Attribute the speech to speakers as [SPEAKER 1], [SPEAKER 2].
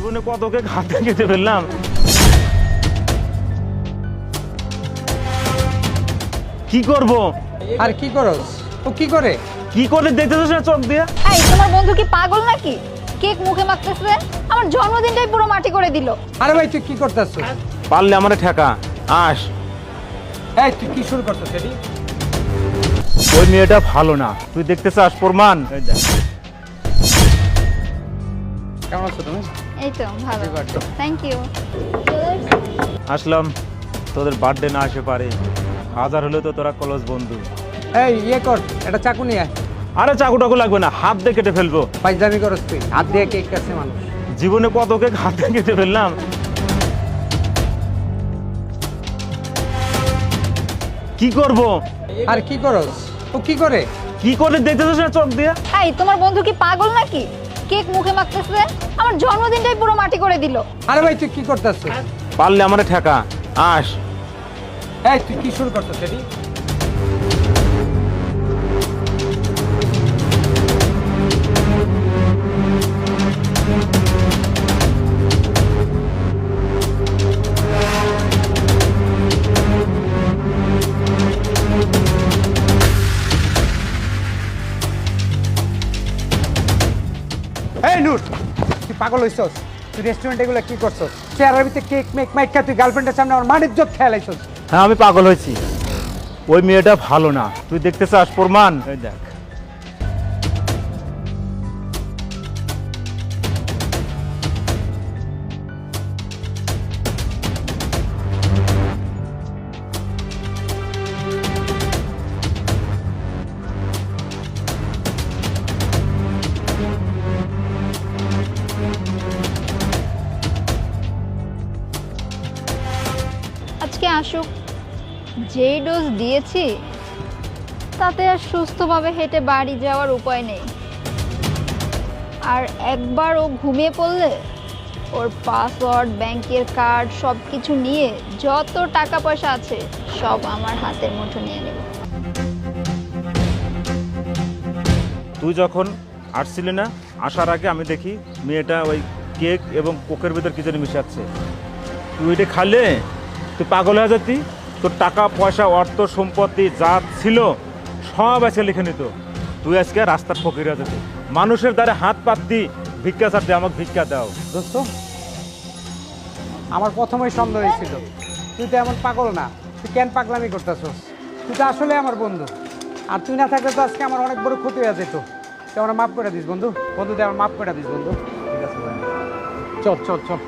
[SPEAKER 1] জীবনে কতকে ঘাত কেটে ফেললাম। কি করব?
[SPEAKER 2] আর কি করস? ও কি করে?
[SPEAKER 1] কি করে দেখতেছিস না চোখ দিয়ে?
[SPEAKER 3] এই তোমার বন্ধু কি পাগল নাকি? কেক মুখে মাখতেছে, আমার জন্মদিনটাই পুরো মাটি করে দিল।
[SPEAKER 2] আরে ভাই তুই কি করতেছিস?
[SPEAKER 1] পারলে আমারে ঠেকা। আস।
[SPEAKER 2] এই তুই কি শুরু করছিস এটি?
[SPEAKER 1] ওই মেয়েটা ভালো না, তুই দেখতে চাস প্রমাণ? এই দেখ।
[SPEAKER 2] কেমন আছো তুমি?
[SPEAKER 3] এই তো ভালো, থ্যাংক ইউ।
[SPEAKER 1] আসলাম, তোদের বার্থডে না আসে পারে, হাজার হলে তো তোরা কলেজ বন্ধু।
[SPEAKER 2] এই ইয়ে কর, এটা চাকু নিয়ে আয়।
[SPEAKER 1] আরে চাকু টাকু লাগবে না, হাত দিয়ে কেটে ফেলবো।
[SPEAKER 2] পাইজামি করস তুই, হাত দিয়ে কেক কাটছে মানুষ।
[SPEAKER 1] জীবনে কতকে ঘাত কেটে ফেললাম। কি করব?
[SPEAKER 2] আর কি করস? ও কি করে?
[SPEAKER 1] কি করে দেখতেছিস না চোখ দিয়ে?
[SPEAKER 3] এই তোমার বন্ধু কি পাগল নাকি? কেক মুখে মাখতেছে, আমার জন্মদিনটাই পুরো মাটি করে দিল।
[SPEAKER 2] আরে ভাই তুই কি করতেছিস?
[SPEAKER 1] পারলে আমারে ঠেকা। আস।
[SPEAKER 2] এই তুই কি শুরু করছিস এটি? এই নূর, তুই পাগল হইছস? তুই রেস্টুরেন্টে এগুলো কি করছস? চেয়ারের ভিতরে কেক মেক মাইক খা, তুই গার্লফ্রেন্ডের সামনে আমার মাটির জোক খেয়াল আইছস।
[SPEAKER 1] হ্যাঁ আমি পাগল হয়েছি, ওই মেয়েটা ভালো না, তুই দেখতে চাস প্রমাণ? এই দেখ।
[SPEAKER 3] আজকে আসুক, যেই ডোজ দিয়েছি তাতে আর সুস্থভাবে হেঁটে বাড়ি যাওয়ার উপায় নেই। আর একবার ও ঘুমিয়ে পড়লে ওর পাসওয়ার্ড, ব্যাংকের কার্ড সব কিছু নিয়ে যত টাকা পয়সা আছে সব আমার হাতের মুঠো নিয়ে নেব।
[SPEAKER 1] তুই যখন আসছিলি না, আসার আগে আমি দেখি মেয়েটা ওই কেক এবং কোকের ভিতর কি যেন মিশাচ্ছে। তুই ওইটা খালে তুই পাগল হয়ে যেতি, তোর টাকা পয়সা অর্থ সম্পত্তি যা ছিল সব আজকে লিখে নিত। তুই আজকে রাস্তার ফকির হয়ে যেতি, মানুষের দ্বারা হাত পাততি, ভিক্ষা ছাড়তে, আমাকে ভিক্ষা দাও।
[SPEAKER 2] দোস্ত, আমার প্রথমেই সন্দেহ হয়েছিল তুই তো এমন পাগল না। তুই কেন পাগলামি করতেছস? তুই তো আসলে আমার বন্ধু, আর তুই না থাকলে তো আজকে আমার অনেক বড় ক্ষতি হয়ে যেত। তুই আমার মাফ করে দিস বন্ধু, বন্ধু তুই আমার মাফ করে দিস বন্ধু।
[SPEAKER 1] ঠিক আছে ভাই।
[SPEAKER 2] চল চল চল।